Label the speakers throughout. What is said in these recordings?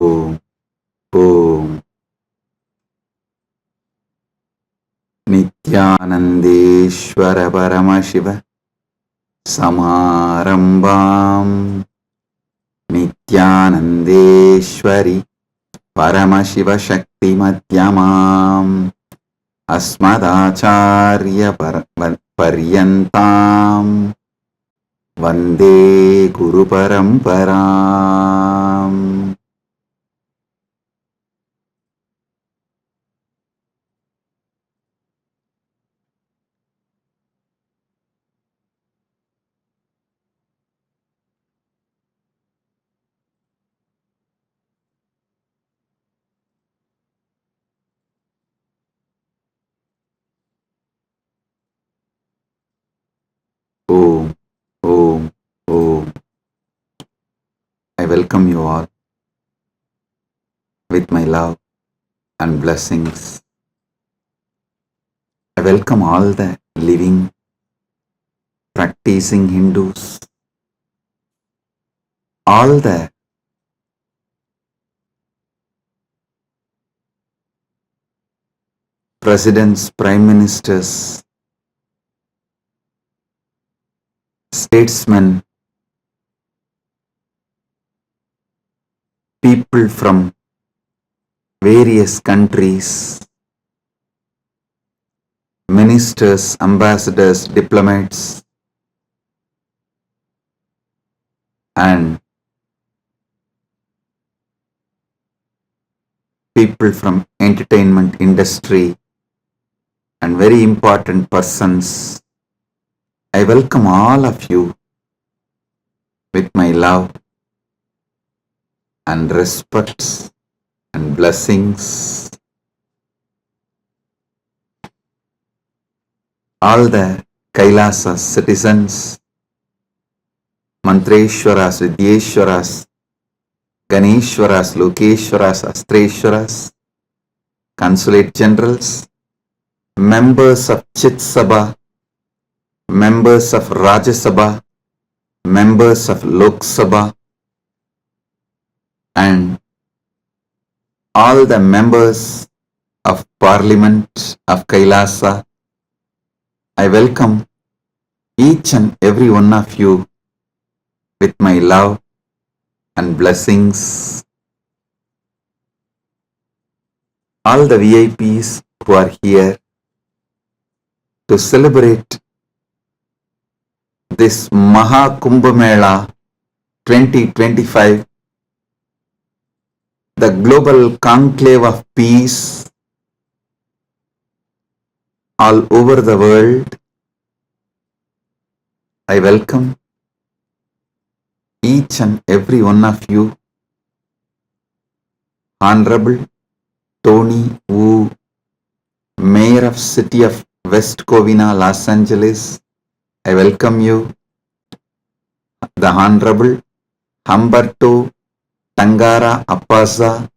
Speaker 1: Om, Om. Nithyanandeshwara Paramashiva Samarambam Nithyanandeshwari Paramashiva Shakti Madhyamam Asmadacharya Paryantam Vande Guru Paramparam. Om, Om, Om. I welcome you all with my love and blessings. I welcome all the living, practicing Hindus, all the presidents, prime ministers, statesmen, people from various countries, ministers, ambassadors, diplomats, and people from entertainment industry and very important persons. I welcome all of you with my love and respects and blessings. All the KAILASA citizens, Mantreshwaras, Vidyeshwaras, Ganeshwaras, Lokeshwaras, Astreshwaras, Consulate Generals, members of Chit Sabha, members of Rajya Sabha, members of Lok Sabha, and all the members of Parliament of KAILASA. I welcome each and every one of you with my love and blessings. All the VIPs who are here to celebrate this Maha Kumbh Mela 2025, the global conclave of peace all over the world. I welcome each and every one of you. Honorable Tony Wu, Mayor of City of West Covina, Los Angeles, I welcome you. The Honorable Humberto Tangara Apasa,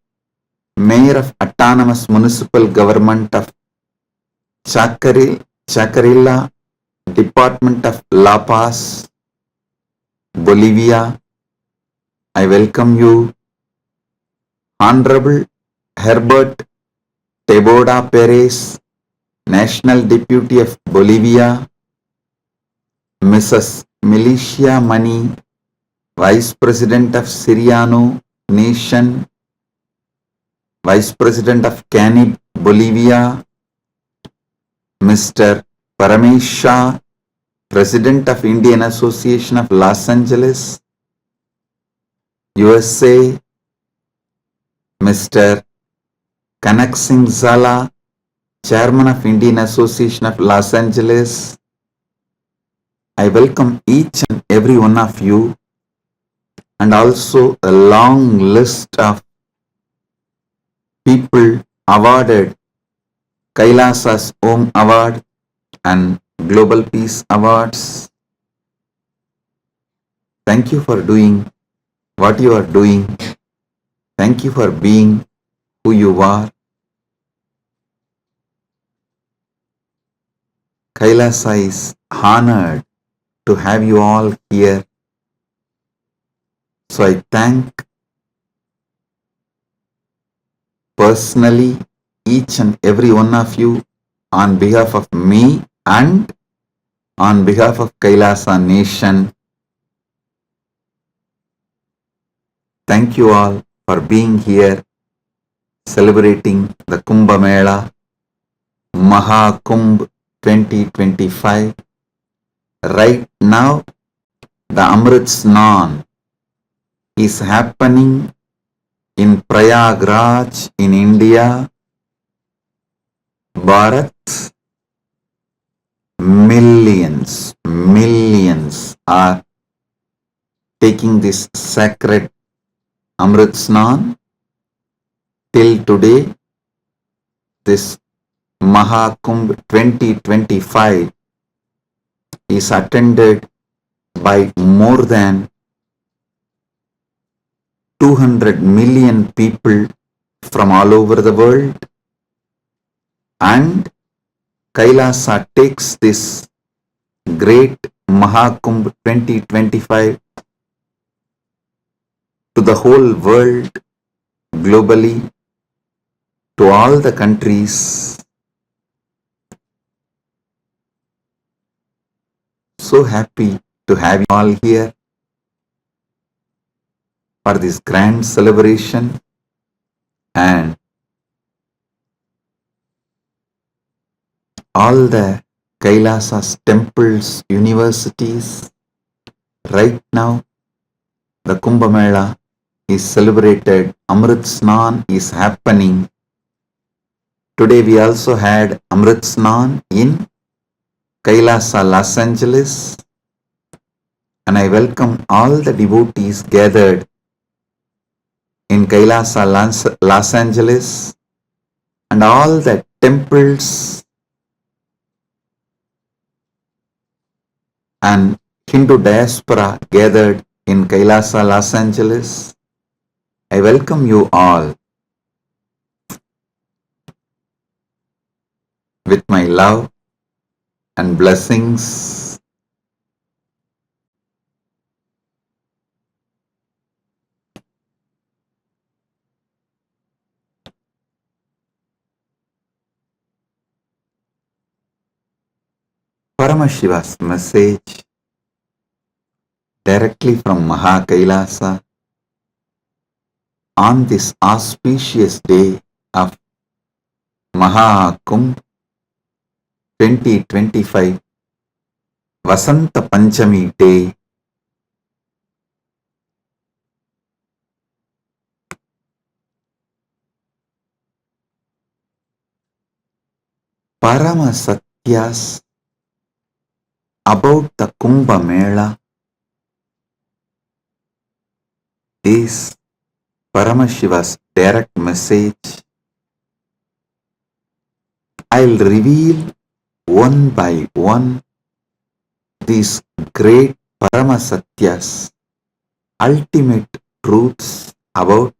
Speaker 1: Mayor of Autonomous Municipal Government of Chacarilla, Department of La Paz, Bolivia, I welcome you. Honorable Herbert Teboda Perez, National Deputy of Bolivia, Mrs. Milicia Mani, Vice President of Siriano Nation, Vice President of Canib, Bolivia, Mr. Paramashiva, President of Indian Association of Los Angeles, USA, Mr. Kanak Singh Zala, Chairman of Indian Association of Los Angeles. I welcome each and every one of you, and also a long list of people awarded KAILASA's Om Award and Global Peace Awards. Thank you for doing what you are doing. Thank you for being who you are. KAILASA is honored to have you all here. So I thank personally, each and every one of you, on behalf of me and on behalf of Kailasa Nation, thank you all for being here, celebrating the Kumbh Mela, Maha 2025. Right now, the Amrit Snan is happening in Prayagraj in India, Bharat. Millions are taking this sacred Amrit Snan. Till today, this Maha 2025 is attended by more than 200 million people from all over the world, and Kailasa takes this great Mahakumbh 2025 to the whole world, globally, to all the countries. So happy to have you all here for this grand celebration, and all the Kailasas, temples, universities. Right now, the Kumbh Mela is celebrated, Amrit Snan is happening. Today we also had Amrit Snan in Kailasa, Los Angeles, and I welcome all the devotees gathered in Kailasa, Los Angeles, and all the temples and Hindu diaspora gathered in Kailasa, Los Angeles. I welcome you all with my love and blessings. Paramashiva's message directly from MAHAKAILASA on this auspicious day of Mahakumbh 2025 Vasanta Panchami day. Paramasatyas about the Kumbh Mela is Paramashiva's direct message. I'll reveal one by one these great Paramasatyas, ultimate truths about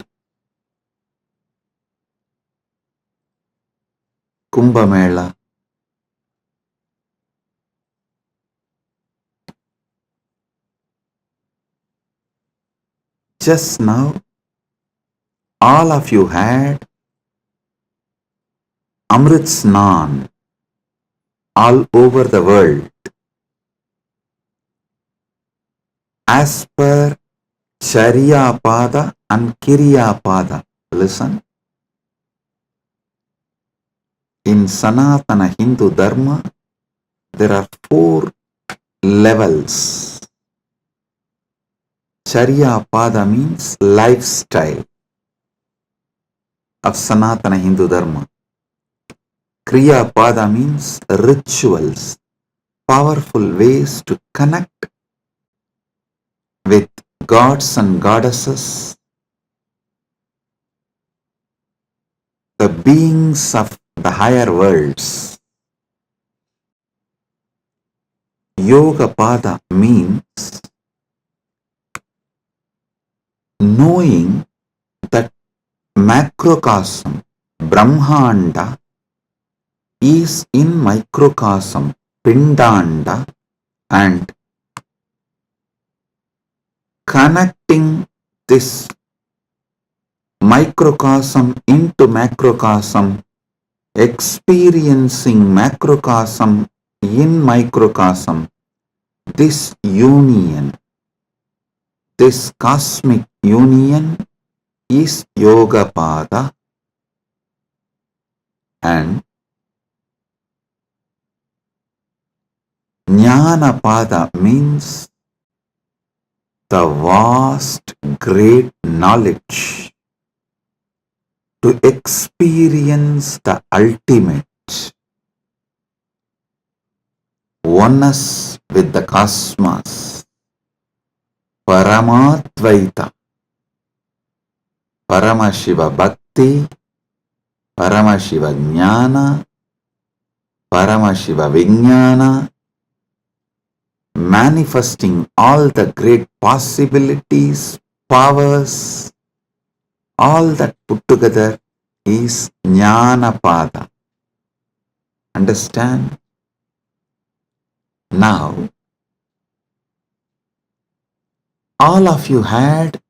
Speaker 1: Kumbh Mela. Just now, all of you had Amrit Snan all over the world. As per Charya Pada and Kiriya Pada. Listen. In Sanatana Hindu Dharma, there are 4 levels. Charya Pada means lifestyle of Sanatana Hindu Dharma. Kriya Pada means rituals, powerful ways to connect with gods and goddesses, the beings of the higher worlds. Yoga Pada means knowing that macrocosm, Brahmanda, is in microcosm, Pindanda, and connecting this microcosm into macrocosm, experiencing macrocosm in microcosm, this union, this cosmic union is Yoga Pada, and Jnana Pada means the vast, great knowledge to experience the ultimate oneness with the cosmos, Paramadvaita, Paramashiva Bhakti, Paramashiva Jnana, Paramashiva Vijnana, manifesting all the great possibilities, powers, all that put together is Jnana Pada. Understand? Now, all of you had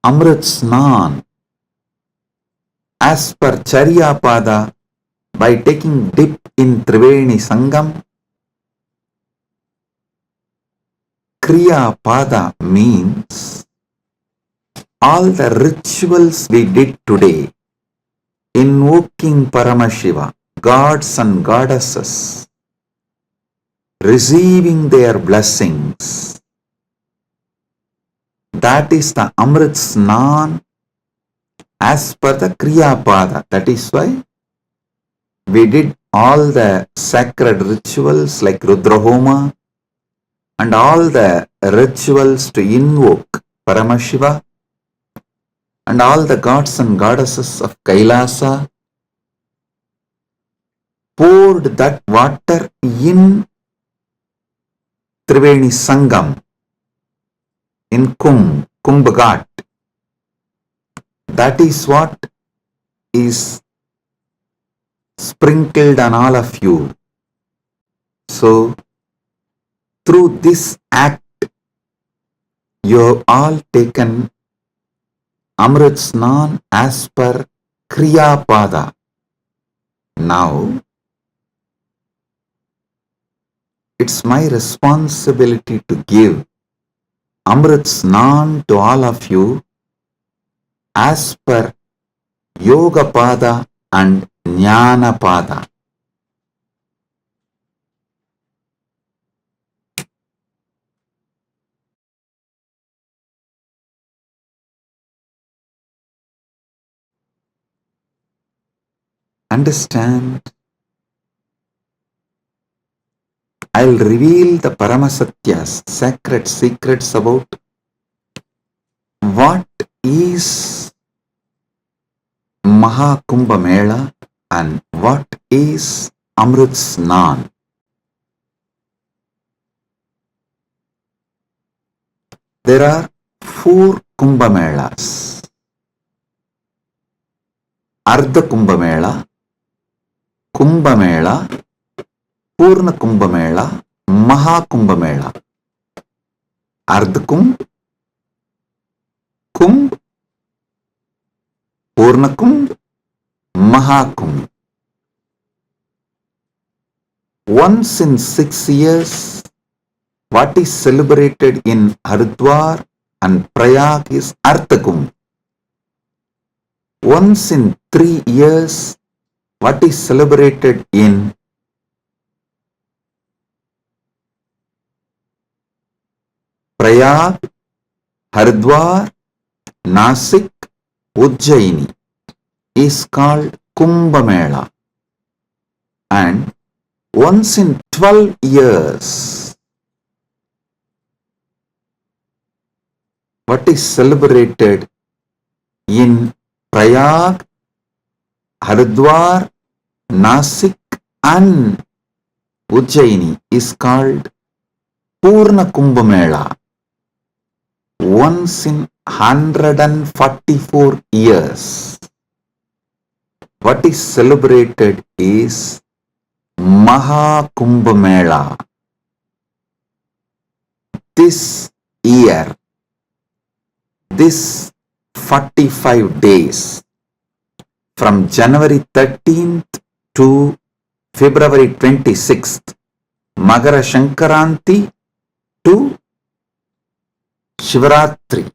Speaker 1: Amrit Snan as per Charya Pada by taking dip in Triveni Sangam. Kriya Pada means all the rituals we did today, invoking Paramashiva, gods and goddesses, receiving their blessings. That is the Amrit Snan as per the Kriya Pada. That is why we did all the sacred rituals like Rudrahoma and all the rituals to invoke Paramashiva and all the gods and goddesses of Kailasa, poured that water in Triveni Sangam, in Kumbh Ghat. That is what is sprinkled on all of you. So, through this act, you have all taken Amrit Snan as per Kriya Pada. Now, it's my responsibility to give Amrit Snan to all of you as per Yoga Pada and Jnana Pada. Understand? I'll reveal the Paramasatyas, sacred secrets about what is Mahakumbh Mela and what is Amrit Snan. There are 4 Kumbh Melas. Ardha Kumbh Mela, Kumbh Mela, Purna Kumbh Mela, Mahakumbh Mela. Ardha Kumbh, Kumbh, Purna Kumbh, Mahakumbh. Once in 6 years, what is celebrated in Haridwar and Prayag is Ardha Kumbh. Once in 3 years, what is celebrated in Prayag, Haridwar, Nasik, Ujjaini is called Kumbh Mela. And once in 12 years, what is celebrated in Prayag, Haridwar, Nasik and Ujjaini is called Purna Kumbh Mela. Once in 144 years, what is celebrated is Mahakumbh Mela. This year, this 45 days from January 13th to February 26th, Magara Shankaranti to Shivaratri.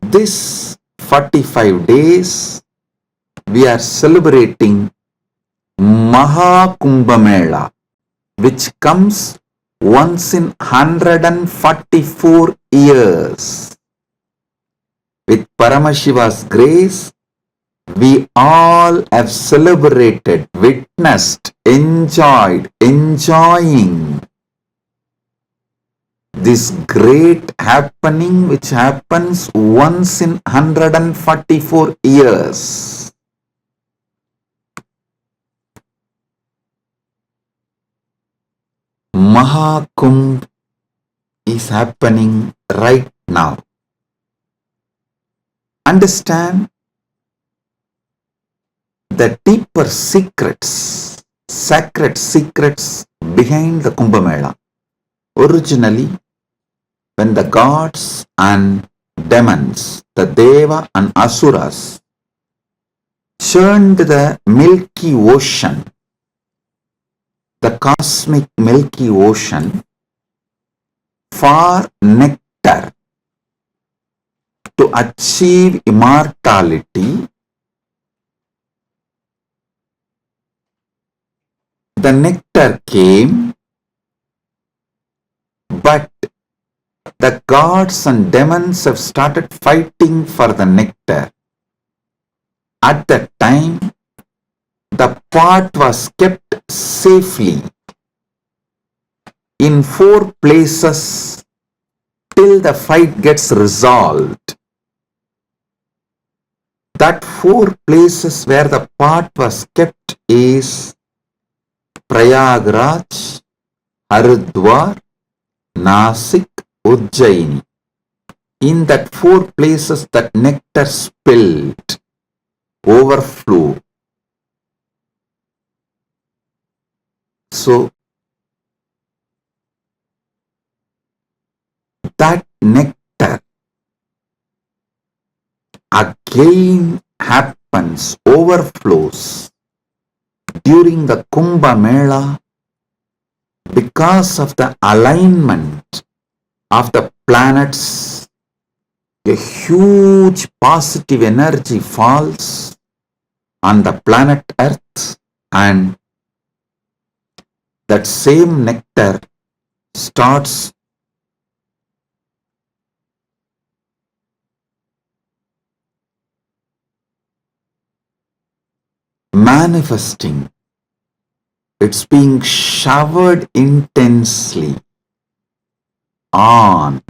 Speaker 1: This 45 days we are celebrating Mela, which comes once in 144 years. With Paramashiva's grace, we all have celebrated, witnessed, enjoying this great happening which happens once in 144 years. Kumbh is happening right now. Understand the deeper secrets, sacred secrets behind the Kumbh Mela. Originally, when the gods and demons, the Deva and Asuras, churned the Milky Ocean, the cosmic Milky Ocean, for nectar to achieve immortality, the nectar came, but the gods and demons have started fighting for the nectar. At that time, the pot was kept safely in 4 places till the fight gets resolved. That 4 places where the pot was kept is Prayagraj, Haridwar, Nasik, Ujjaini. In that 4 places that nectar spilled, overflow. So, that nectar again happens, overflows during the Kumbh Mela because of the alignment of the planets. A huge positive energy falls on the planet Earth, and that same nectar starts manifesting. It's being showered intensely on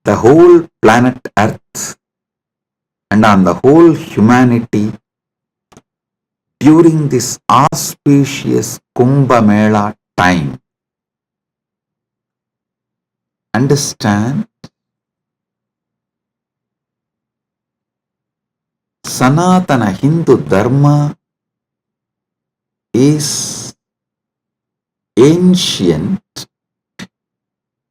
Speaker 1: the whole planet Earth and on the whole humanity during this auspicious Kumbh Mela time. Understand? Sanatana Hindu Dharma is ancient,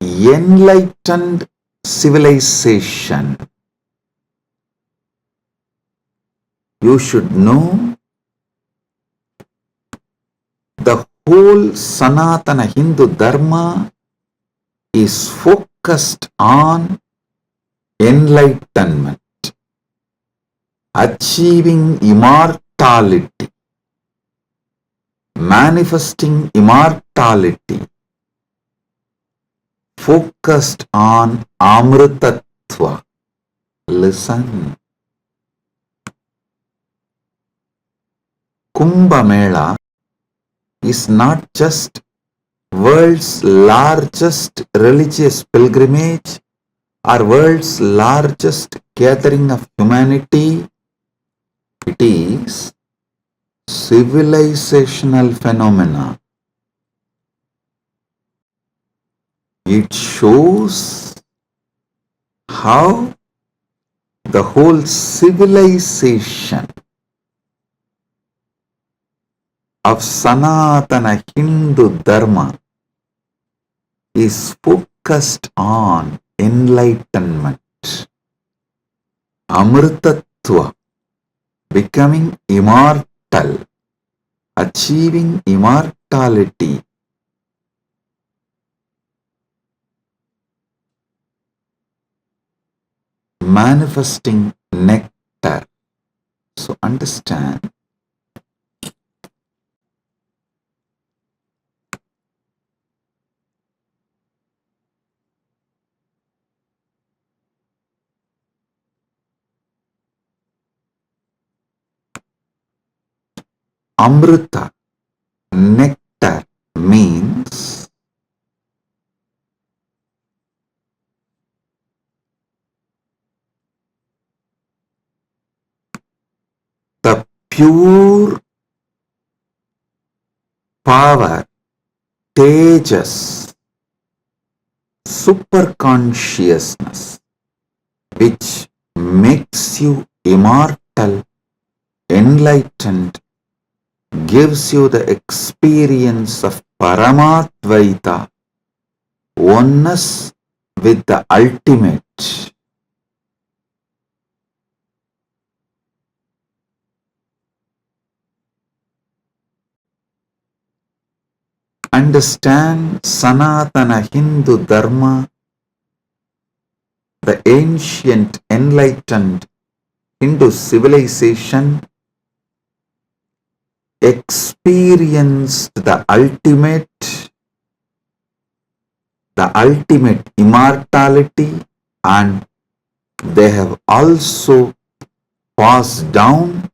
Speaker 1: enlightened civilization. You should know the whole Sanatana Hindu Dharma is focused on enlightenment, achieving immortality, manifesting immortality, focused on Amritatva. Listen. Kumbh Mela is not just world's largest religious pilgrimage or world's largest gathering of humanity. It is civilizational phenomena. It shows how the whole civilization of Sanatana Hindu Dharma is focused on enlightenment, Amrtatva, becoming immortal, achieving immortality, manifesting nectar. So understand, Amrita, nectar, means the pure power, tejas, super consciousness, which makes you immortal, enlightened, gives you the experience of Paramadvaita, oneness with the ultimate. Understand Sanatana Hindu Dharma, the ancient enlightened Hindu civilization experienced the ultimate immortality, and they have also passed down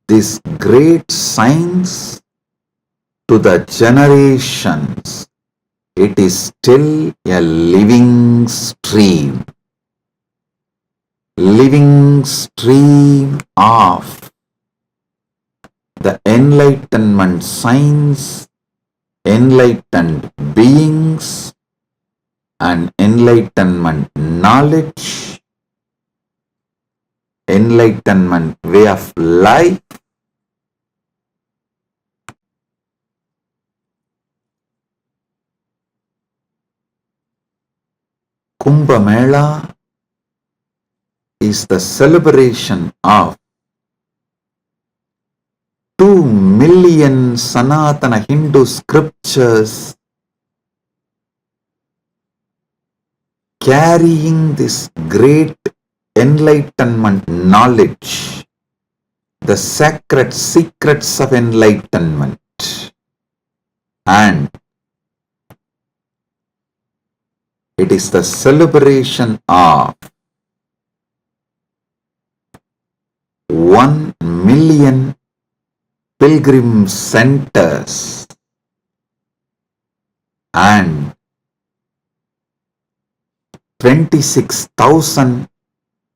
Speaker 1: this great science to the generations. It is still a living stream of the enlightenment science, enlightened beings, and enlightenment knowledge, enlightenment way of life. Kumbh Mela is the celebration of 2 million Sanatana Hindu scriptures carrying this great enlightenment knowledge, the sacred secrets of enlightenment, and it is the celebration of 1 million pilgrim centers and 26,000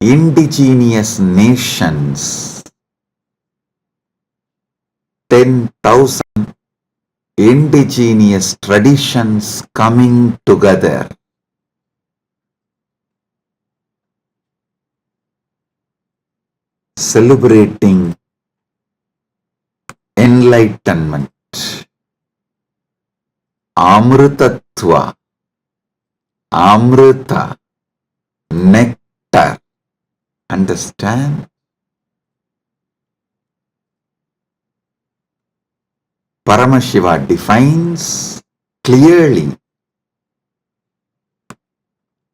Speaker 1: indigenous nations, 10,000 indigenous traditions coming together. Celebrating enlightenment, Amrutatva, Amrita, nectar. Understand? Paramashiva defines clearly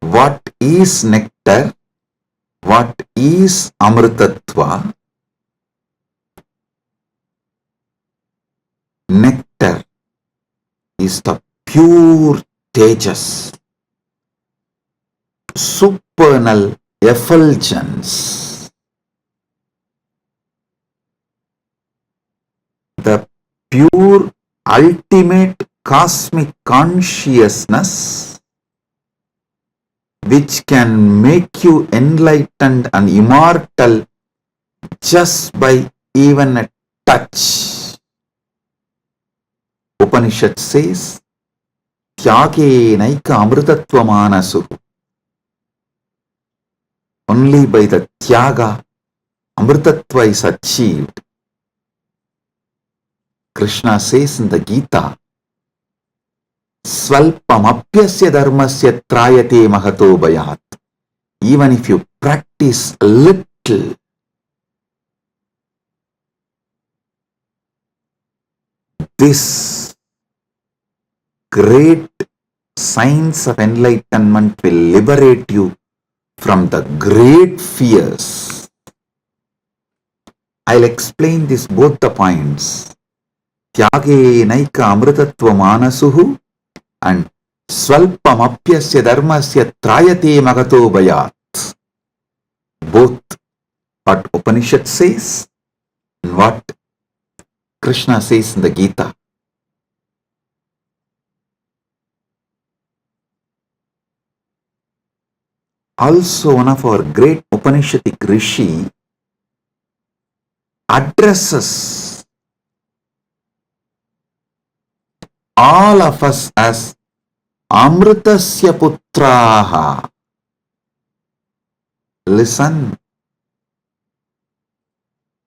Speaker 1: what is nectar, what is Amrutatva. Nectar is the pure tejas, supernal effulgence, the pure ultimate cosmic consciousness which can make you enlightened and immortal just by even a touch. Upanishad says, Tyage naika amrutatva manasuhu. Only by the Tyaga, Amrutatva is achieved. Krishna says in the Gita, Svalpamapyasya dharmasya trayate mahato bhayat. Even if you practice a little, this great science of enlightenment will liberate you from the great fears. I'll explain this both the points. Tyage naika amritatva manasuhu and Svalpamapyasya dharmasya trayate magato bhayat. Both what Upanishad says and what Krishna says in the Gita. Also, one of our great Upanishadic Rishi addresses all of us as Amritasya Putraha. Listen,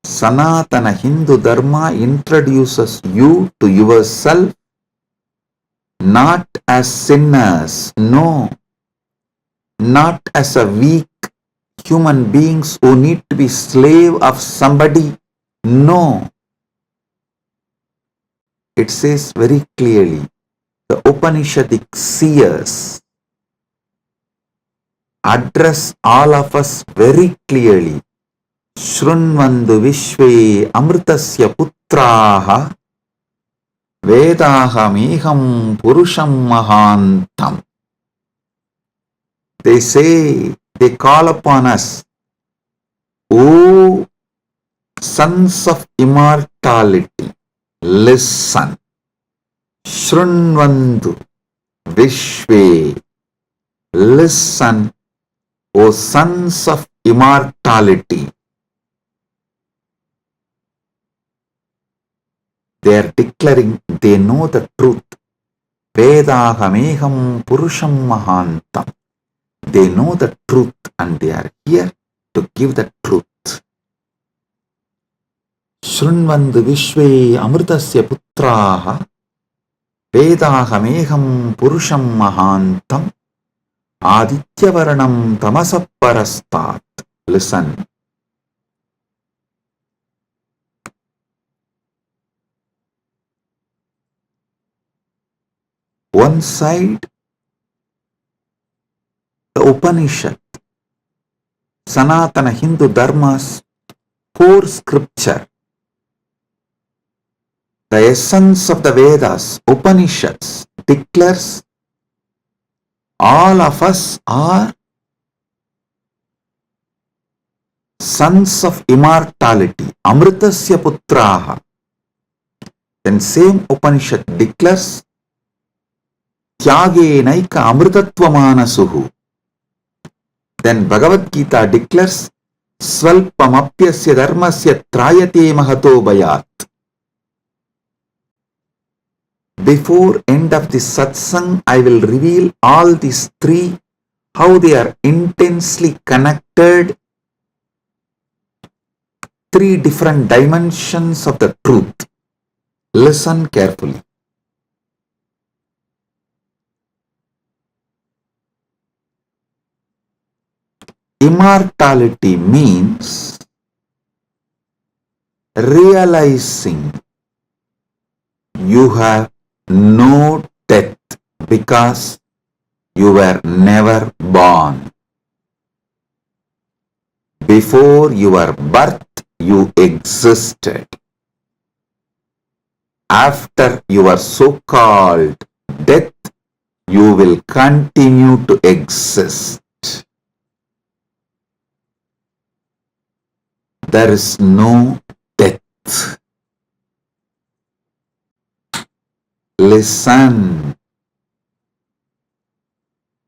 Speaker 1: Sanatana Hindu Dharma introduces you to yourself not as sinners, no, not as a weak human beings who need to be slave of somebody, no. It says very clearly, the Upanishadic seers address all of us very clearly. Shrunvandu Vishve Amritasya Putraha Vedaham Purusham Mahantam. They say, they call upon us, O sons of immortality, listen. Shrunvandu Vishve, listen, O sons of immortality. They are declaring they know the truth. Vedahameham Purusham Mahantam. They know the truth and they are here to give the truth. Shrunvandu Vishve Amritasya Putraha Vedahameham Purusham Mahantam Adityavarnam Tamasaparastat. Listen. One side, the Upanishad, Sanatana Hindu Dharma's core scripture, the essence of the Vedas, Upanishads, declares all of us are sons of immortality, Amritasya Putraha. Then same Upanishad declares Tyage naika amritatva manasuhu. Then Bhagavad Gita declares Svalpamapyasya dharmasya trayate mahato bhayat. Before end of this satsang, I will reveal all these three, how they are intensely connected, three different dimensions of the truth. Listen carefully. Immortality means realizing you have no death because you were never born. Before your birth, you existed. After your so-called death, you will continue to exist. There is no death. Listen.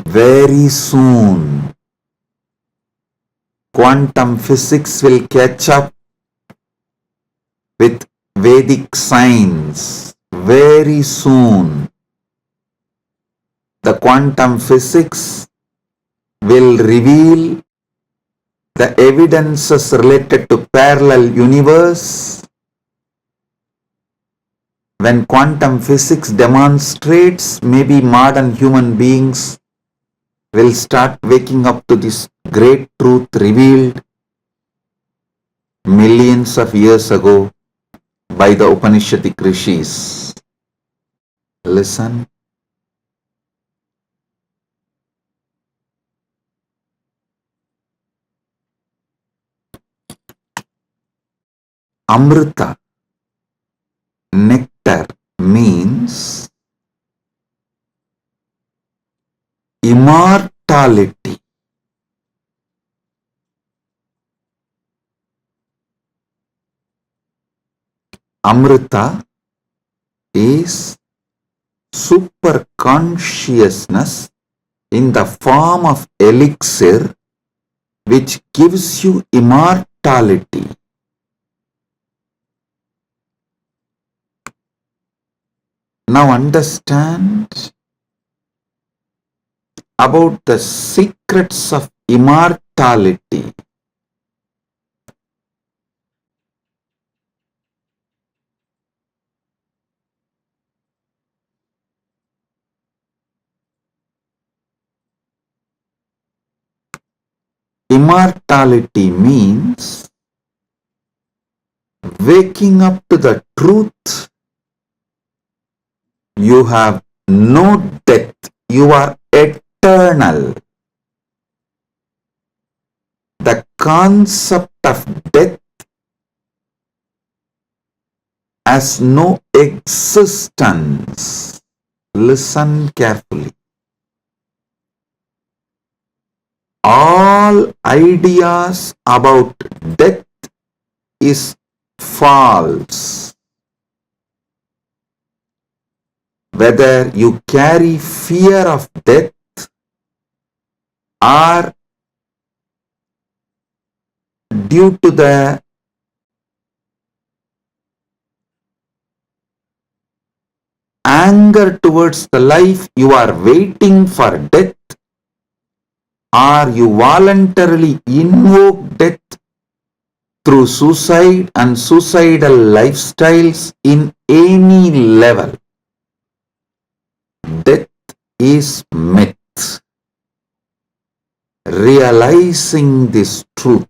Speaker 1: Very soon, quantum physics will catch up with Vedic science. Very soon, the quantum physics will reveal the evidences related to parallel universe, when quantum physics demonstrates, maybe modern human beings will start waking up to this great truth revealed millions of years ago by the Upanishadic rishis. Listen. Amrita, nectar, means immortality. Amrita is super consciousness in the form of elixir which gives you immortality. Now understand about the secrets of immortality. Immortality means waking up to the truth. You have no death. You are eternal. The concept of death has no existence. Listen carefully. All ideas about death is false. Whether you carry fear of death or due to the anger towards the life, you are waiting for death, or you voluntarily invoke death through suicide and suicidal lifestyles in any level. Death is myth. Realizing this truth,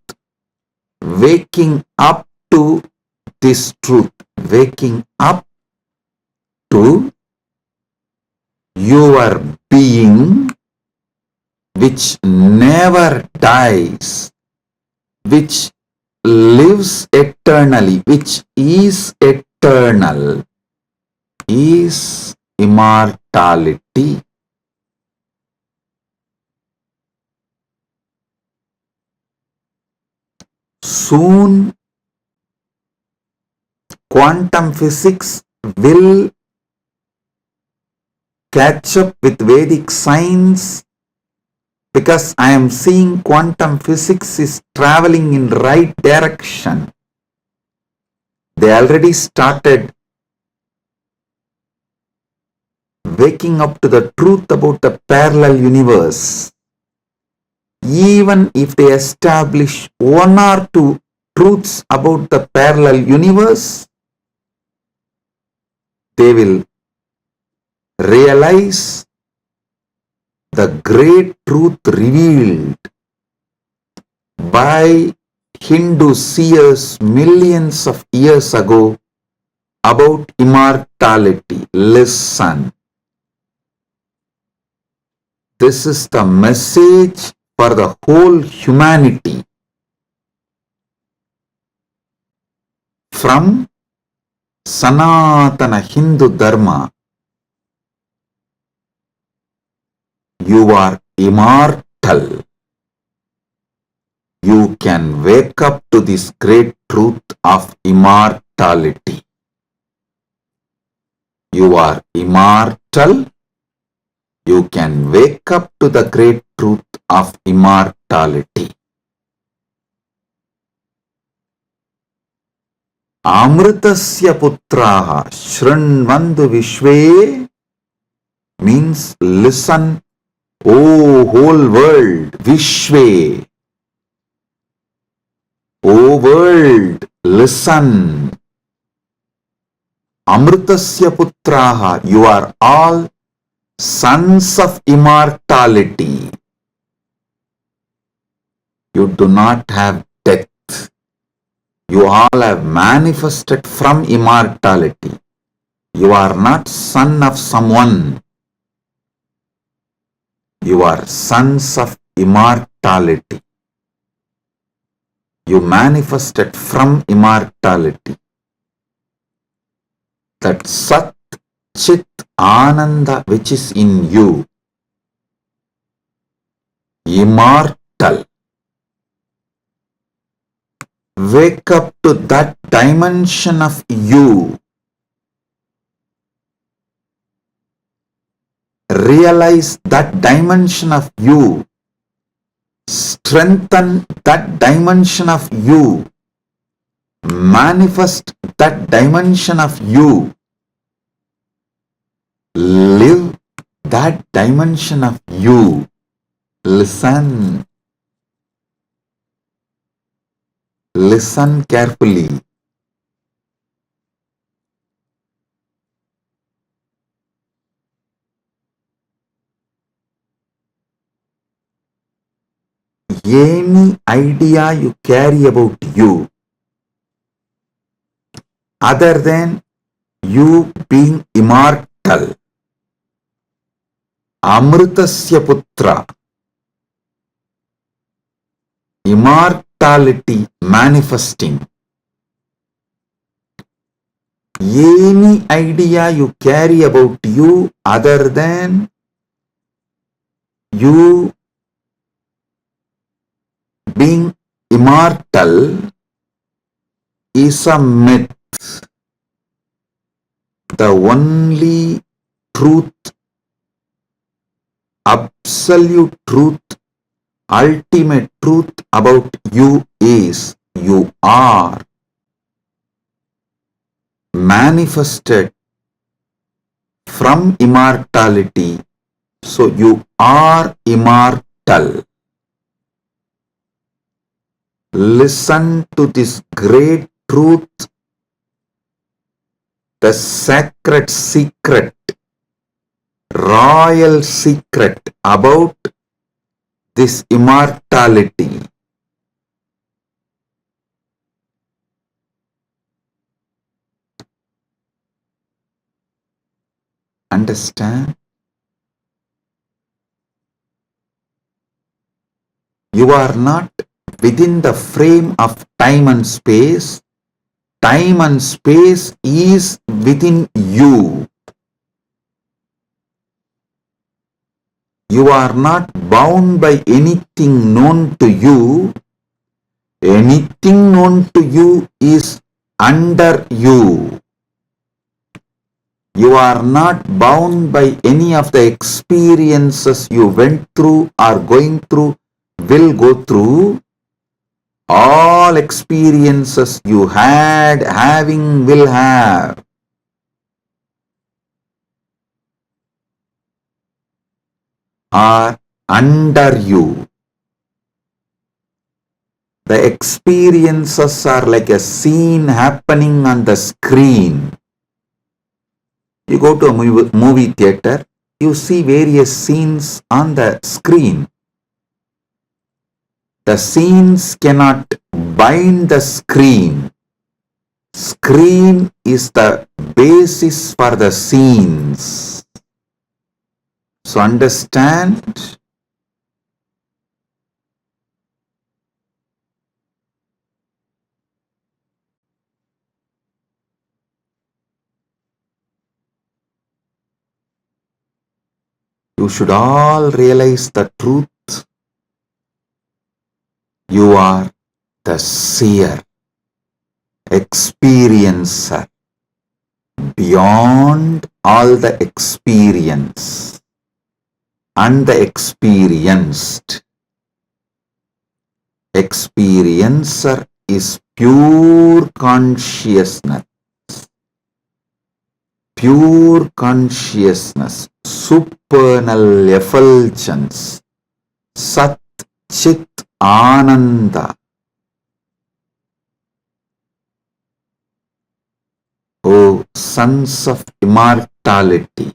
Speaker 1: waking up to this truth, waking up to your being which never dies, which lives eternally, which is eternal, is immortality. Soon, quantum physics will catch up with Vedic science, because I am seeing quantum physics is traveling in right direction. They already started waking up to the truth about the parallel universe. Even if they establish one or two truths about the parallel universe, they will realize the great truth revealed by Hindu seers millions of years ago about immortality. Listen. This is the message for the whole humanity. From Sanatana Hindu Dharma, you are immortal. You can wake up to this great truth of immortality. You are immortal. You can wake up to the great truth of immortality. Amritasya putraha shrinvandu vishve means listen, O whole world, vishve. O world, listen. Amritasya putraha, you are all sons of immortality. You do not have death. You all have manifested from immortality. You are not son of someone. You are sons of immortality. You manifested from immortality. That Sat Chit Ananda which is in you, immortal. Wake up to that dimension of you. Realize that dimension of you. Strengthen that dimension of you. Manifest that dimension of you. Live that dimension of you. Listen. Listen carefully. Any idea you carry about you, other than you being immortal, Amritasya Putra, immortality manifesting, any idea you carry about you other than you being immortal is a myth. The only truth, absolute truth, ultimate truth about you is you are manifested from immortality. So you are immortal. Listen to this great truth, the sacred secret, royal secret about this immortality. Understand? You are not within the frame of time and space. Time and space is within you. You are not bound by anything known to you. Anything known to you is under you. You are not bound by any of the experiences you went through, are going through, will go through. All experiences you had, having, will have are under you. The experiences are like a scene happening on the screen. You go to a movie theater, you see various scenes on the screen. The scenes cannot bind the screen. Screen is the basis for the scenes. So understand, you should all realize the truth. You are the seer, experiencer, beyond all the experience and the experienced. Experiencer is pure consciousness. Pure consciousness, supernal effulgence, Sat Chit Ananda. Oh, sons of immortality.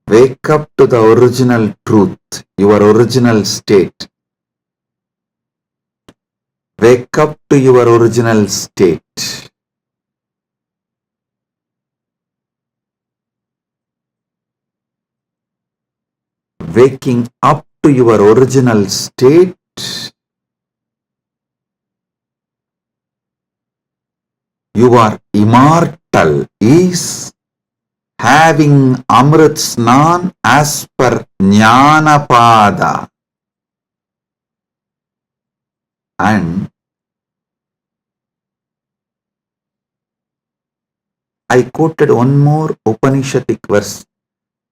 Speaker 1: Wake up to the original truth, your original state. Wake up to your original state. Waking up to your original state you are immortal is having Amrit Snan as per Jnanapada. And I quoted one more Upanishadic verse.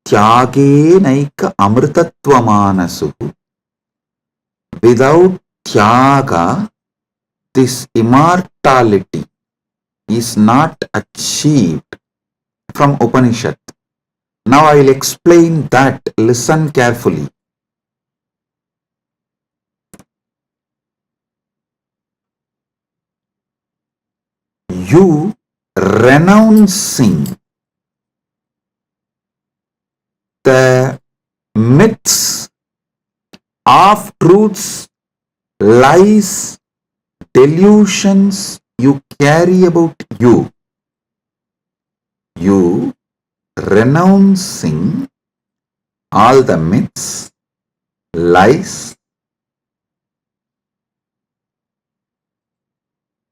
Speaker 1: Tyage naika amritattva manasuhu. Without Tyaga, this immortality is not achieved from Upanishad. Now I will explain that. Listen carefully. You renouncing the myths, half-truths, lies, delusions you carry about you. You renouncing all the myths, lies,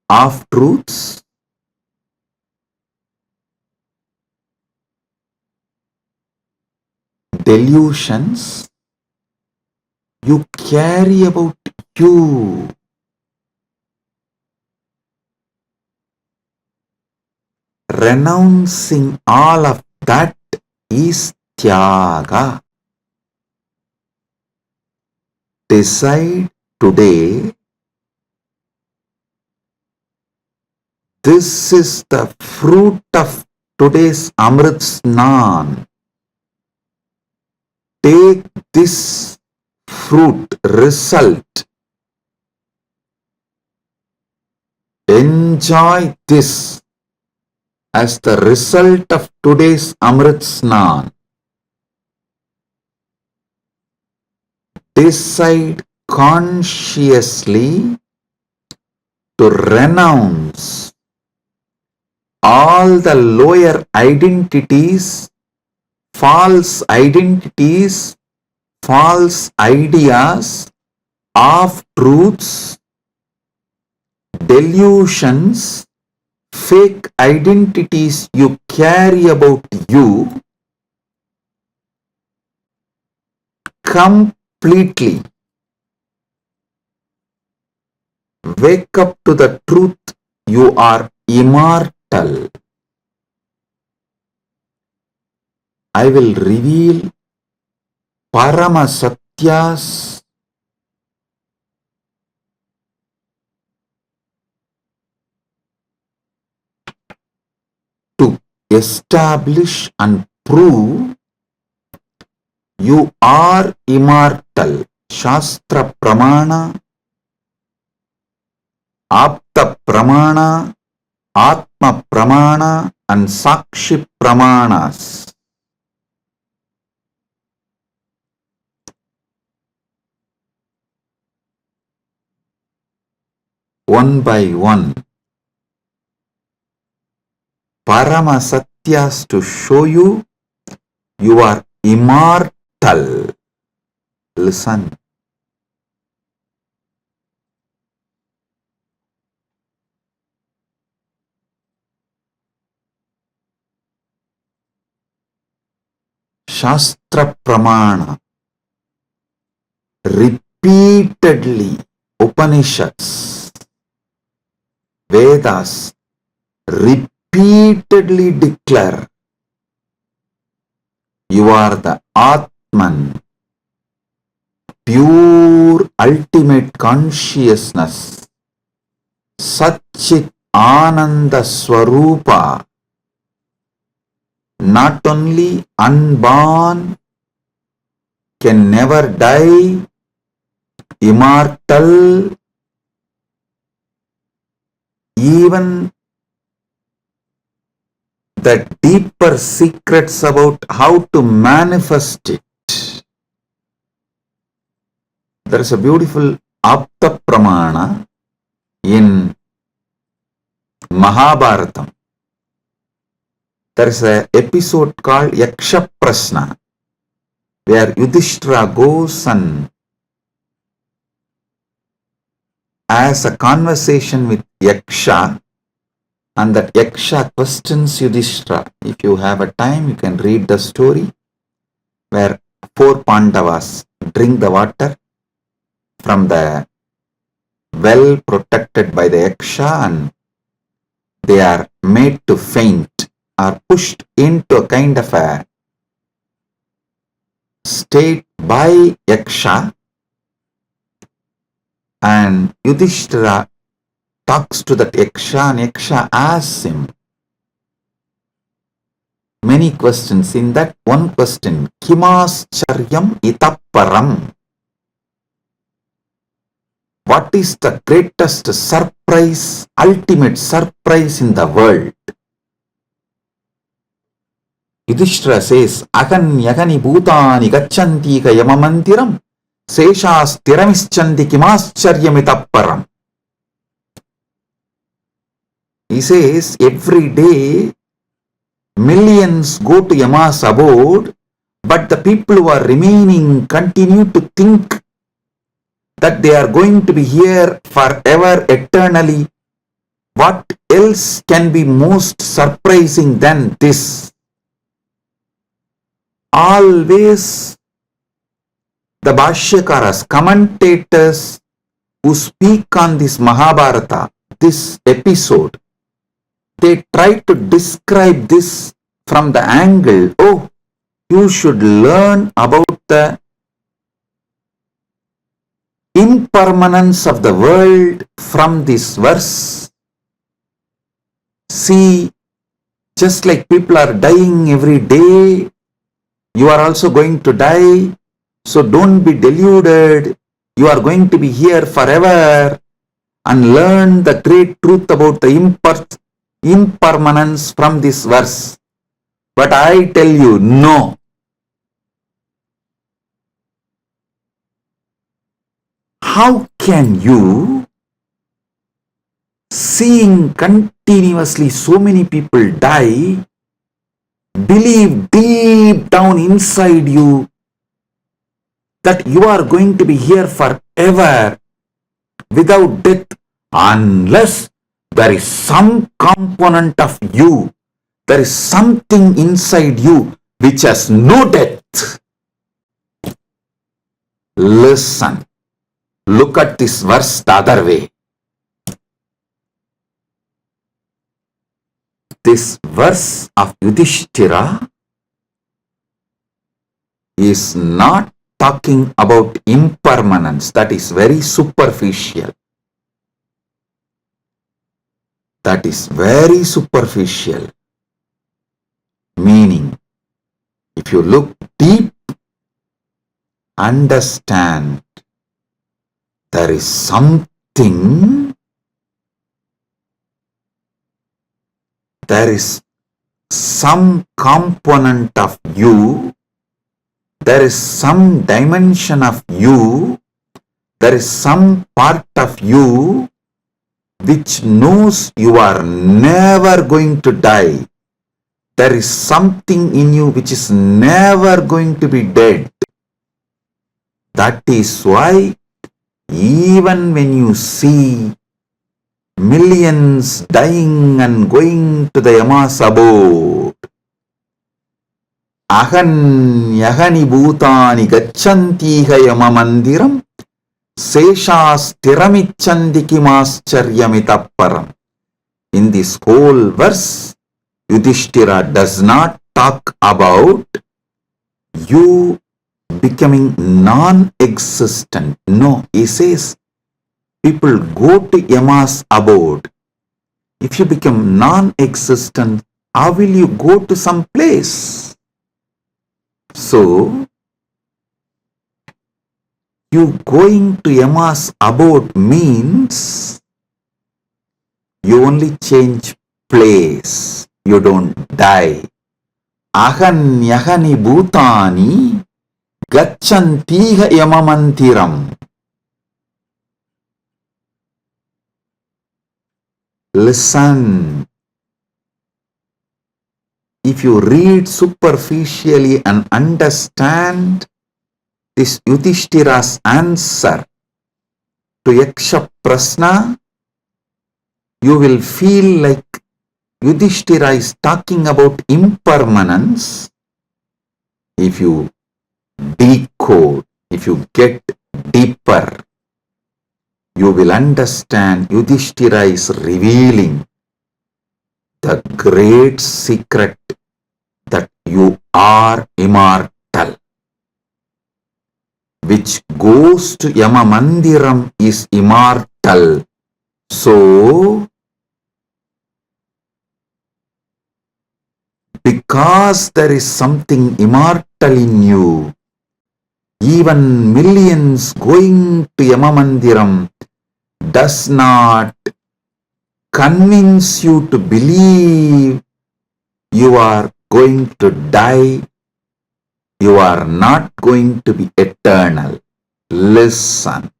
Speaker 1: half-truths, delusions you carry about you. Renouncing all of that is Tyaga. Decide today, this is the fruit of today's Amrit Snan. Take this fruit, result. Enjoy this as the result of today's Amrit Snan. Decide consciously to renounce all the lower identities, false ideas, half-truths, delusions, fake identities you carry about you completely. Wake up to the truth, you are immortal. I will reveal Paramasatyas to establish and prove you are immortal. Shastra Pramana, Apta Pramana, Atma Pramana and Sakshi Pramanas. One by one, Paramasatyas to show you you are immortal. Listen. Shastra Pramana. Repeatedly, Upanishads, Vedas repeatedly declare you are the Atman, pure ultimate consciousness, Satchit Ananda Swarupa, not only unborn, can never die, immortal, even the deeper secrets about how to manifest it. There is a beautiful Apta Pramana in Mahabharata. There is an episode called Yaksha Prasna, where Yudhishthira goes and has a conversation with Yaksha, and that Yaksha questions Yudhishthira. If you have a time, you can read the story where 4 Pandavas drink the water from the well protected by the Yaksha, and they are made to faint, are pushed into a kind of a state by Yaksha, and Yudhishthira talks to that Yaksha, and Yaksha asks him many questions. In that one question, Kimascharyam itapparam, what is the greatest surprise, ultimate surprise in the world? Yudhishthira says, Agan yagani bhutani gacchanti ka yamamantiram seshas tiramischanti kimascharyamitaparam. He says, every day millions go to Yama's abode, but the people who are remaining continue to think that they are going to be here forever, eternally. What else can be most surprising than this? Always the Bhashyakaras, commentators who speak on this Mahabharata, this episode, they try to describe this from the angle, oh, you should learn about the impermanence of the world from this verse. See, just like people are dying every day, you are also going to die. So don't be deluded. You are going to be here forever, and learn the great truth about the impermanence from this verse. But I tell you, no. How can you, seeing continuously so many people die, believe deep down inside you that you are going to be here forever without death, unless there is some component of you, there is something inside you which has no death? Listen. Look at this verse the other way. This verse of Yudhishthira is not talking about impermanence. That is very superficial. That is very superficial. Meaning, if you look deep, understand, there is something, there is some component of you, there is some dimension of you, there is some part of you which knows you are never going to die. There is something in you which is never going to be dead. That is why even when you see millions dying and going to the Yama's abode, Ahan yagani bhutani gacchanti ha yamamandiram seshas tiramichanti kimascharyamitaparam. In this whole verse, Yudhishthira does not talk about you becoming non-existent. No, he says people go to Yama's abode. If you become non-existent, how will you go to some place? So, you going to Yama's abode means you only change place. You don't die. Ahanyahani bhutani gacchantiha yamamantiram. Listen. If you read superficially and understand this Yudhishthira's answer to Yaksha Prasna, you will feel like Yudhishthira is talking about impermanence. If you decode, if you get deeper, you will understand Yudhishthira is revealing the great secret that you are immortal. Which goes to Yama Mandiram is immortal. So, because there is something immortal in you, even millions going to Yama Mandiram does not convince you to believe you are going to die. You are not going to be eternal. Listen.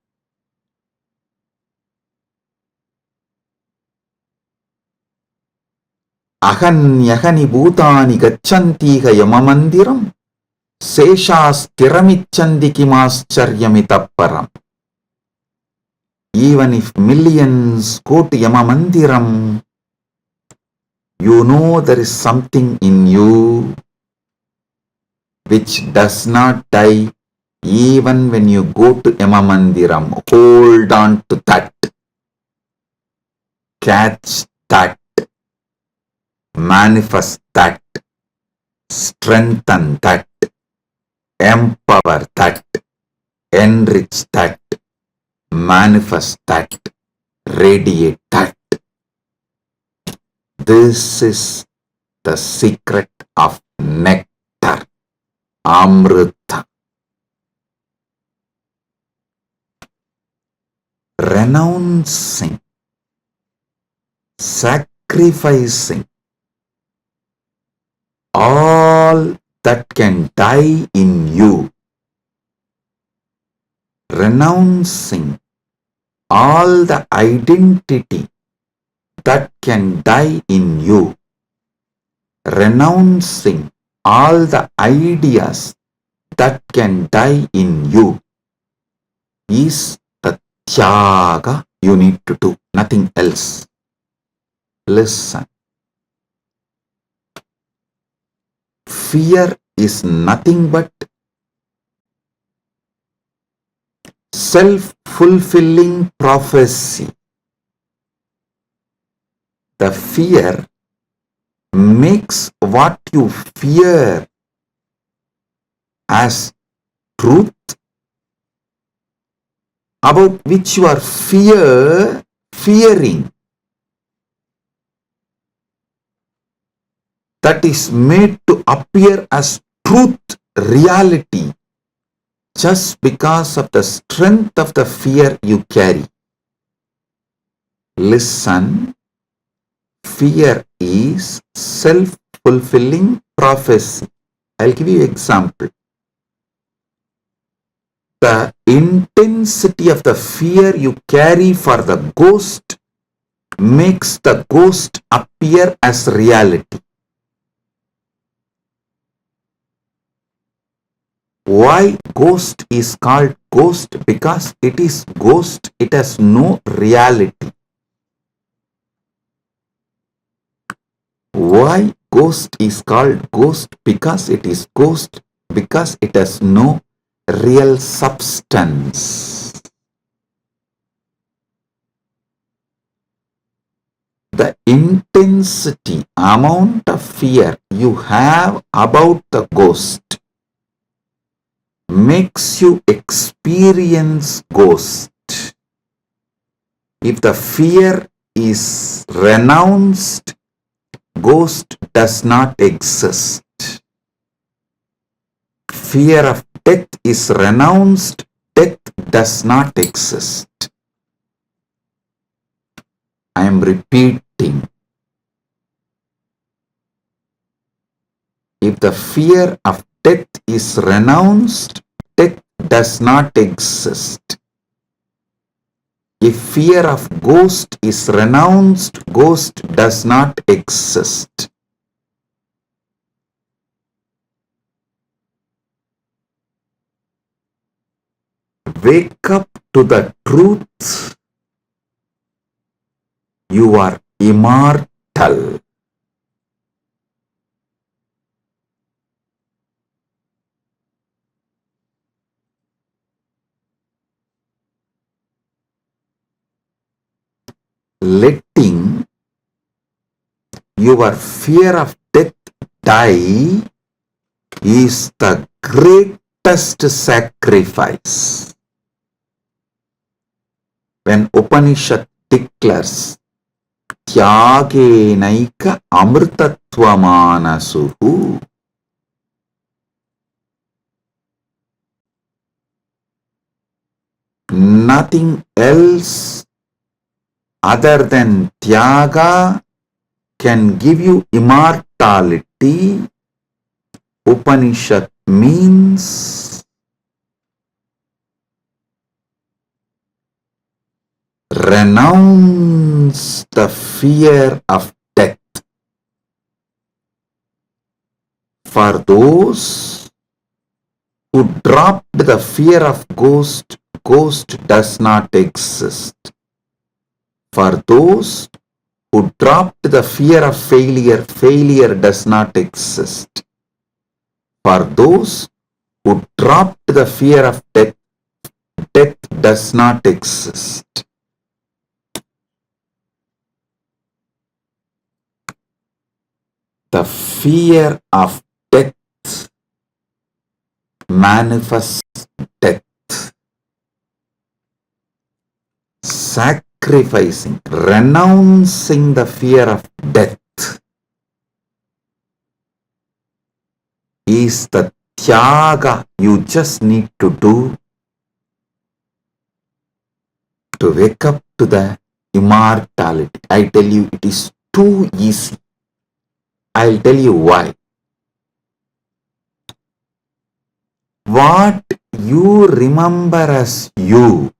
Speaker 1: Ahanyahani bhutani gacchantiha yamamandiram seshas tiramichandi kimascharyamitapparam. Even if millions go to Yamamandiram, you know there is something in you which does not die even when you go to Yamamandiram. Hold on to that. Catch that. Manifest that. Strengthen that. Empower that. Enrich that. Manifest that. Radiate that. This is the secret of nectar, Amrita. Renouncing, sacrificing all that can die in you. Renouncing all the identity that can die in you. Renouncing all the ideas that can die in you is the tyaga you need to do, nothing else. Listen. Fear is nothing but self-fulfilling prophecy. The fear makes what you fear as truth, about which you are fearing. That is made to appear as truth, reality, just because of the strength of the fear you carry. Listen. Fear is self-fulfilling prophecy. I'll give you an example. The intensity of the fear you carry for the ghost makes the ghost appear as reality. Why ghost is called ghost? Because it is ghost, it has no reality. Why ghost is called ghost? Because it is ghost, because it has no real substance. The intensity, amount of fear you have about the ghost makes you experience ghost. If the fear is renounced, ghost does not exist. Fear of death is renounced, death does not exist. I am repeating. If the fear of death is renounced, death does not exist. If fear of ghost is renounced, ghost does not exist. Wake up to the truth. You are immortal. Letting your fear of death die is the greatest sacrifice. When Upanishad declares Tyagenaika amrtatvamanasuhu, nothing else other than Tyaga can give you immortality. Upanishad means renounce the fear of death. For those who dropped the fear of ghost, ghost does not exist. For those who dropped the fear of failure, failure does not exist. For those who dropped the fear of death, death does not exist. The fear of death manifests death. Sacrificing, renouncing the fear of death is the tyaga you just need to do to wake up to the immortality. I tell you, it is too easy. I'll tell you why. What you remember as you,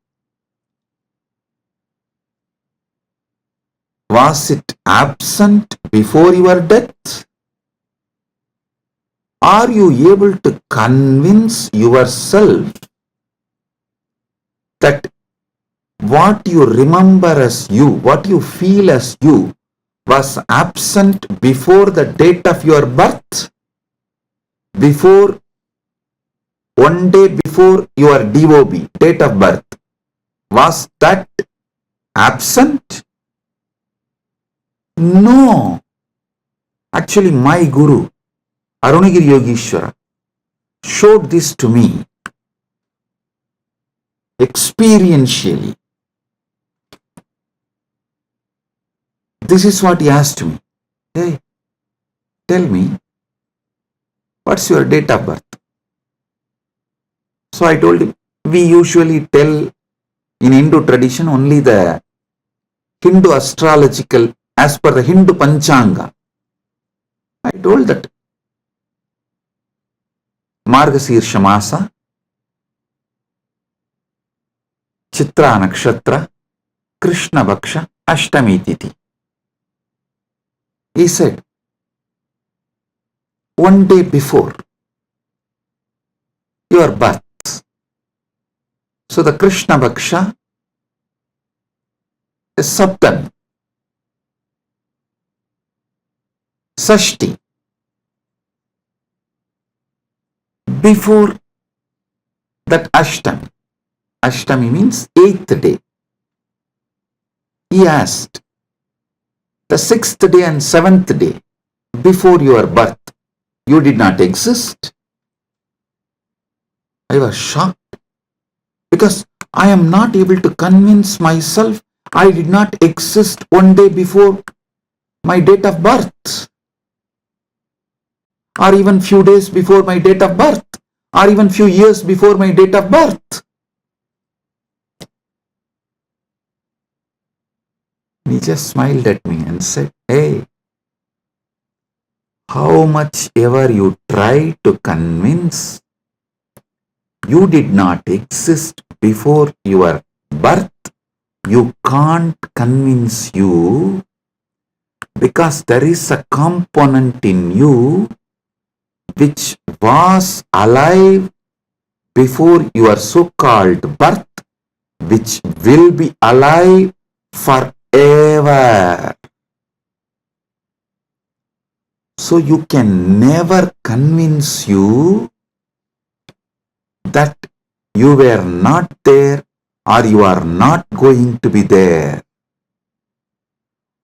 Speaker 1: was it absent before your death? Are you able to convince yourself that what you remember as you, what you feel as you, was absent before the date of your birth? Before, one day before your DOB, date of birth, was that absent? No. Actually, my Guru, Arunagiri Yogeshwara, showed this to me experientially. This is what he asked me. Hey, tell me, what's your date of birth? So I told him, we usually tell in Hindu tradition only the Hindu astrological, as per the Hindu Panchanga. I told that Margasirsha Masa, Chitra Nakshatra, Krishna Bhaksha, Ashtami Tithi. He said, one day before your birth. So the Krishna Bhaksha is Saptami, Sashti. Before that Ashtami, Ashtami means 8th day. He asked, the 6th day and 7th day before your birth, you did not exist? I was shocked because I am not able to convince myself I did not exist one day before my date of birth, or even few days before my date of birth, or even few years before my date of birth. He just smiled at me and said, hey, How much ever you try to convince you did not exist before your birth, you can't convince you because there is a component in you which was alive before your so-called birth, which will be alive forever. So you can never convince you that you were not there or you are not going to be there.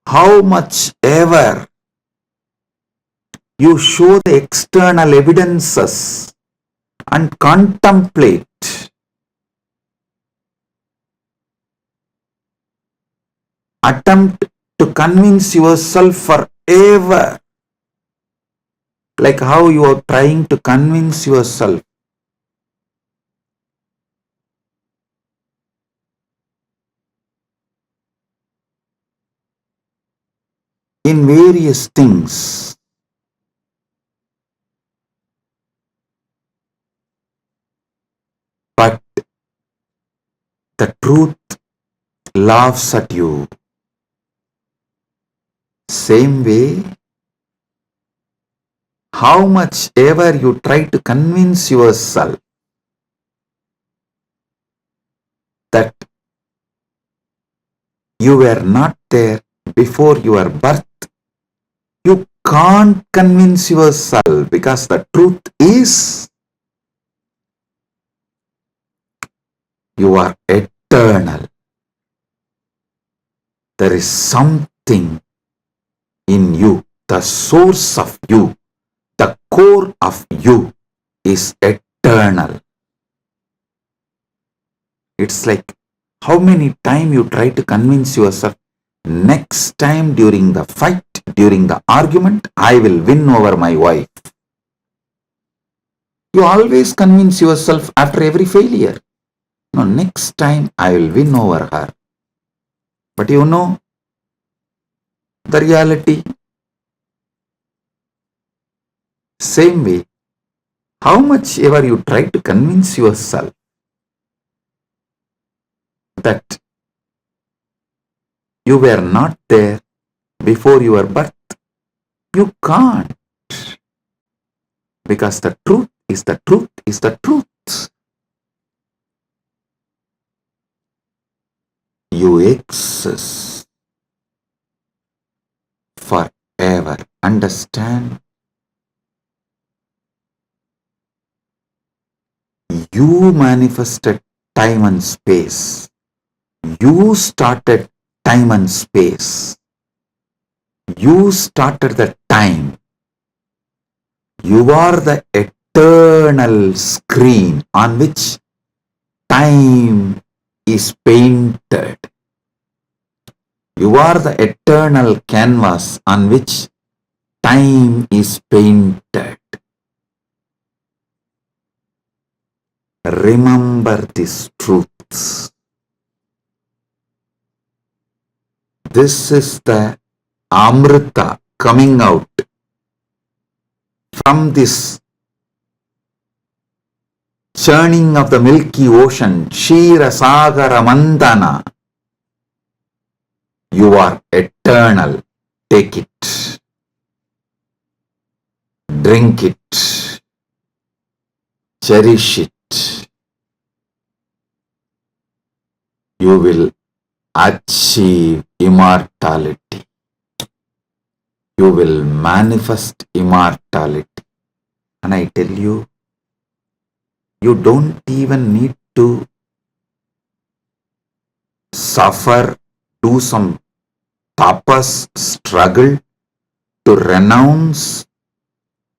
Speaker 1: How much ever you show the external evidences and contemplate, attempt to convince yourself forever, like how you are trying to convince yourself in various things. But the truth laughs at you. Same way, how much ever you try to convince yourself that you were not there before your birth, you can't convince yourself because the truth is you are eternal. There is something in you, the source of you, the core of you is eternal. It's like how many times you try to convince yourself, next time during the fight, during the argument, I will win over my wife. You always convince yourself after every failure. No, next time I will win over her. But you know, the reality, same way, how much ever you try to convince yourself that you were not there before your birth, you can't. Because the truth is the truth is the truth. You exist forever. Understand? You manifested time and space. You started time and space. You started the time. You are the eternal screen on which time is painted. You are the eternal canvas on which time is painted. Remember these truths. This is the Amrita coming out from this churning of the milky ocean, Shira Sagara Mandana. You are eternal. Take it. Drink it. Cherish it. You will achieve immortality. You will manifest immortality. And I tell you, you don't even need to suffer, do some tapas, struggle to renounce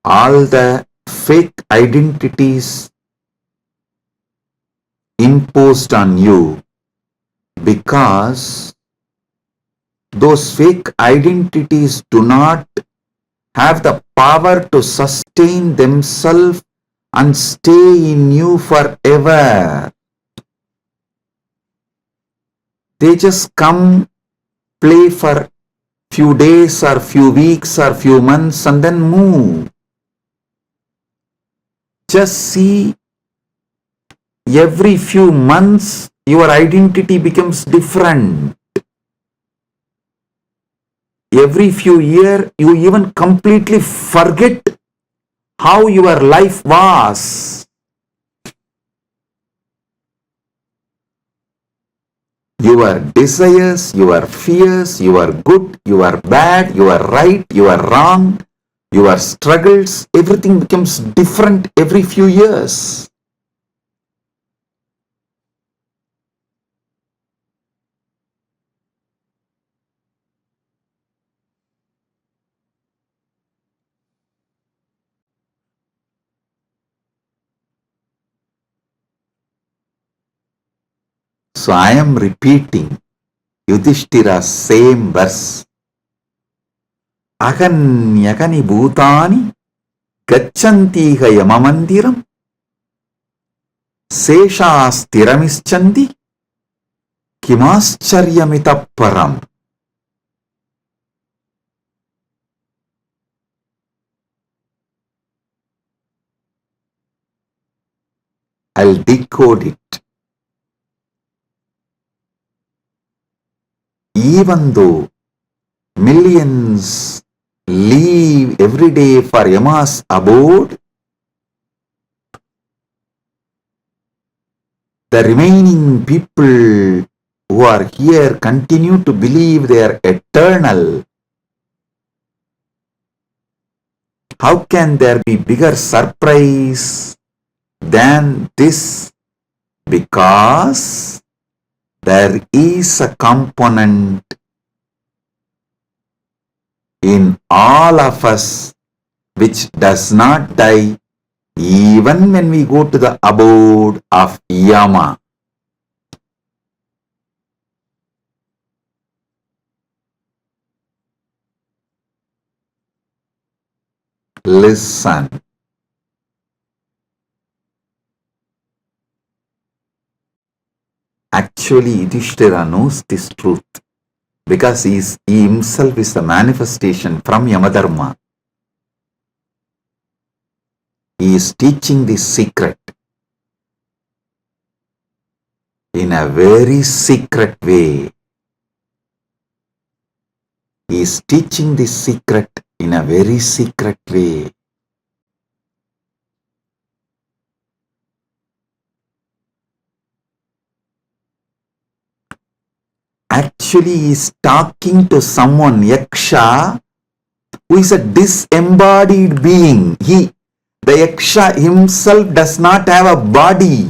Speaker 1: all the fake identities imposed on you, because those fake identities do not have the power to sustain themselves and stay in you forever. They just come, play for few days or few weeks or few months and then move. Just see, every few months your identity becomes different. Every few years you even completely forget how your life was. Your desires, your fears, you are good, you are bad, you are right, you are wrong, your struggles, everything becomes different every few years. So I am repeating Yudhishthira's same verse. Aganyagani bhutani gachantiha yamamandiram seshastiramischanti kimascharyamitah param. I'll decode it. Even though millions leave every day for Yama's abode, the remaining people who are here continue to believe they are eternal. How can there be bigger surprise than this? Because there is a component in all of us which does not die even when we go to the abode of Yama. Listen. Actually, Yudhishthira knows this truth because he himself is the manifestation from Yamadharma. He is teaching this secret in a very secret way. He is teaching this secret in a very secret way. Actually, he is talking to someone, Yaksha, who is a disembodied being. The Yaksha himself does not have a body,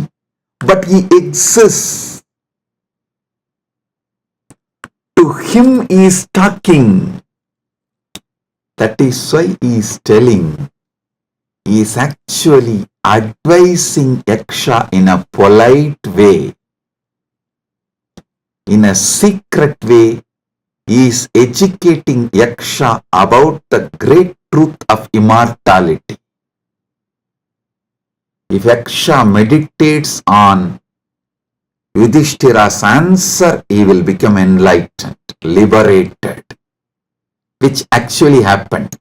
Speaker 1: but he exists. To him he is talking. That is why he is telling. He is actually advising Yaksha in a polite way. In a secret way, he is educating Yaksha about the great truth of immortality. If Yaksha meditates on Yudhishthira's answer, he will become enlightened, liberated, which actually happened.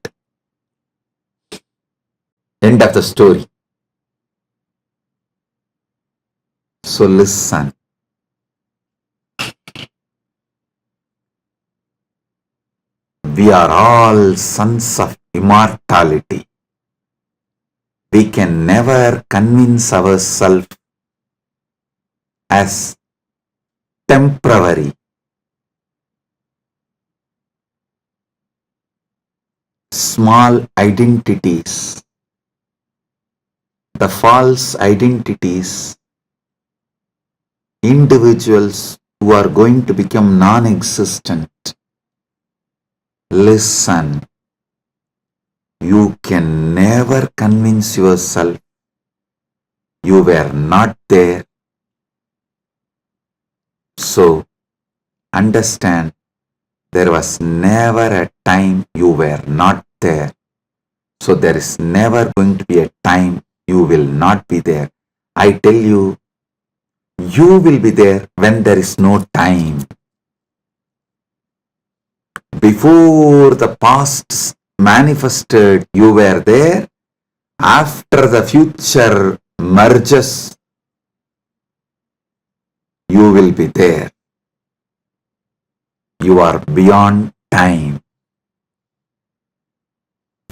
Speaker 1: End of the story. So listen. We are all sons of immortality. We can never convince ourselves as temporary. Small identities, the false identities, individuals who are going to become non-existent. Listen, you can never convince yourself you were not there. So, understand, there was never a time you were not there. So, there is never going to be a time you will not be there. I tell you, you will be there when there is no time. Before the past manifested, you were there. After the future merges, you will be there. You are beyond time.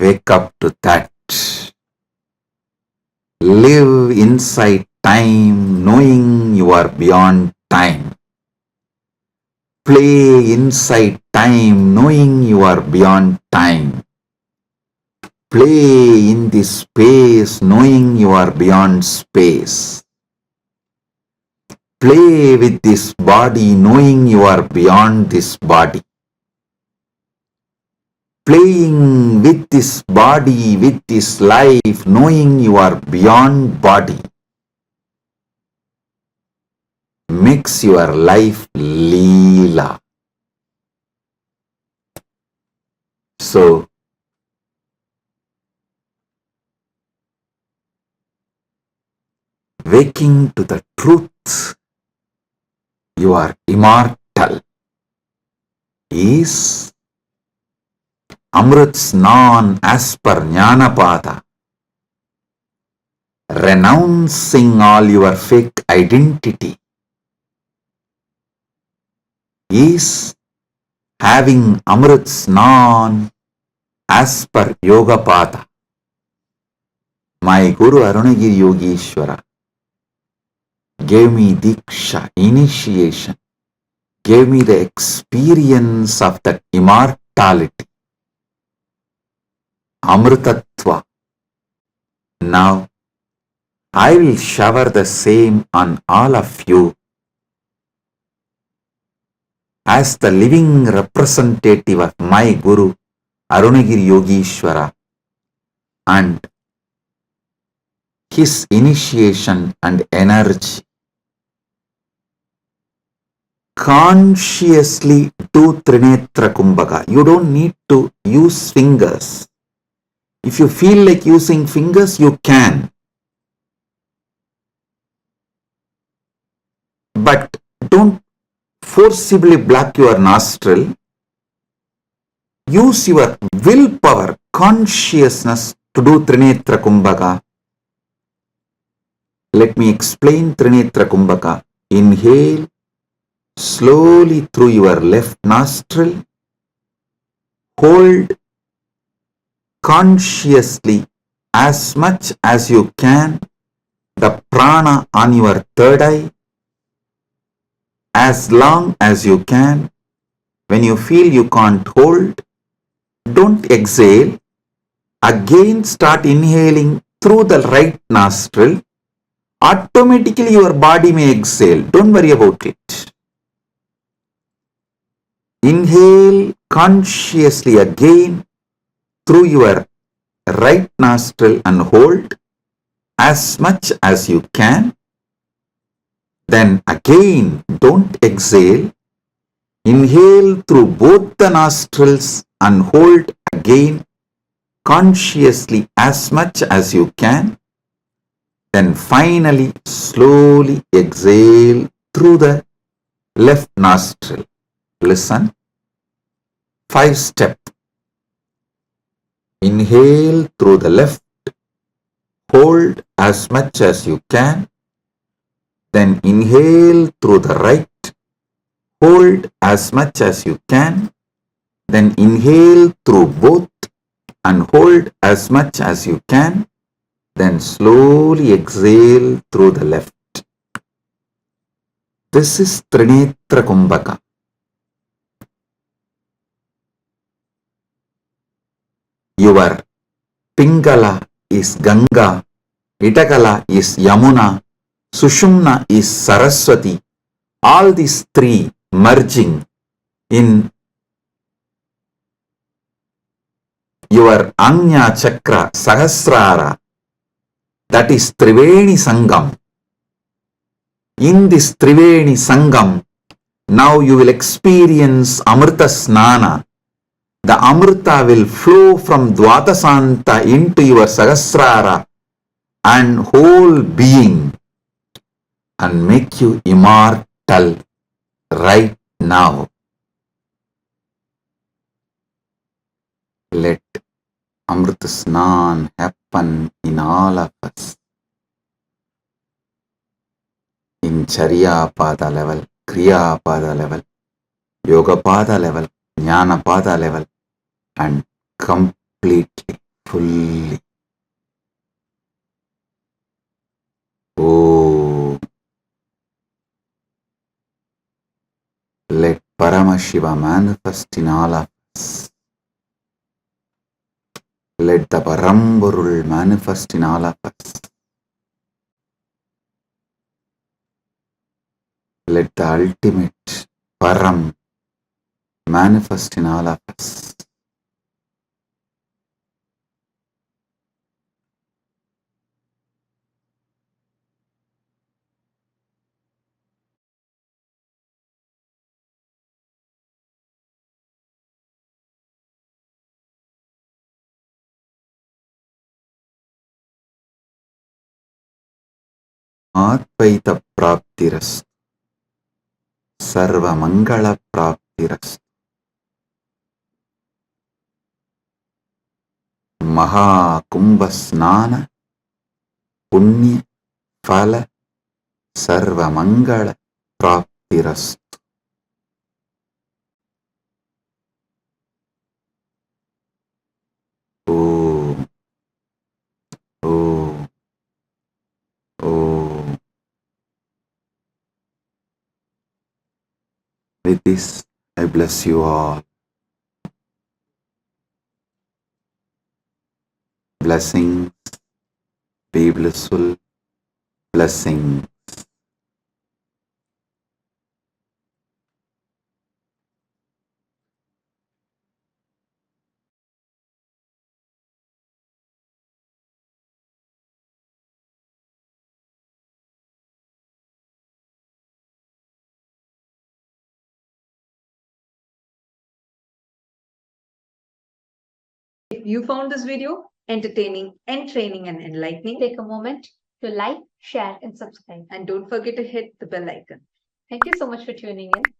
Speaker 1: Wake up to that. Live inside time, knowing you are beyond time. Play inside time, knowing you are beyond time. Play in this space, knowing you are beyond space. Play with this body, knowing you are beyond this body. Playing with this body, with this life, knowing you are beyond body, makes your life Leela. So, waking to the truth, you are immortal, is Amrit Snan as per Jnanapada, renouncing all your fake identity, is having Amrit Snan as per Yogapada. My Guru Arunagiri Yogeshwara gave me Diksha, initiation, gave me the experience of that immortality, Amritatva. Now, I will shower the same on all of you as the living representative of my Guru Arunagiri Yogeshwara and his initiation and energy. Consciously do Trinetra Kumbhaka. You don't need to use fingers. If you feel like using fingers, you can. But don't forcibly block your nostril. Use your willpower, consciousness to do Trinetra Kumbhaka. Let me explain Trinetra Kumbhaka. Inhale slowly through your left nostril. Hold consciously as much as you can the prana on your third eye, as long as you can. When you feel you can't hold, don't exhale. Again start inhaling through the right nostril. Automatically your body may exhale. Don't worry about it. Inhale consciously again through your right nostril and hold as much as you can. Then again don't exhale. Inhale through both the nostrils and hold again consciously as much as you can. Then finally slowly exhale through the left nostril. Listen. 5-step. Inhale through the left. Hold as much as you can. Then inhale through the right. Hold as much as you can. Then inhale through both and hold as much as you can. Then slowly exhale through the left. This is Trinetra Kumbhaka. Your Pingala is Ganga, Itakala is Yamuna, Sushumna is Saraswati. All these three merging in your Anya Chakra Sahasrara. That is Triveni Sangam. In this Triveni Sangam, now you will experience Amrita Snana. The Amrita will flow from Dvatasanta into your Sahasrara and whole being and make you immortal right now. Let Amrit Snan happen in all of us. In Charya Pada level, Kriya Pada level, Yoga Pada level, Jnana Pada level, and completely, fully. Oh, let Paramashiva manifest in all of us. Let the Paramburul manifest in all of us. Let the ultimate Param manifest in all of us. Advaita Praptirast, Sarva Mangala Praptirast, Maha Kumbh Snana, Punya Phala, Sarva Mangala Praptirast. Oh, oh, oh. With this, I bless you all. Blessings, be blissful, blessing.
Speaker 2: If you found this video entertaining, entraining, and enlightening, take a moment to like, share, and subscribe. And don't forget to hit the bell icon. Thank you so much for tuning in.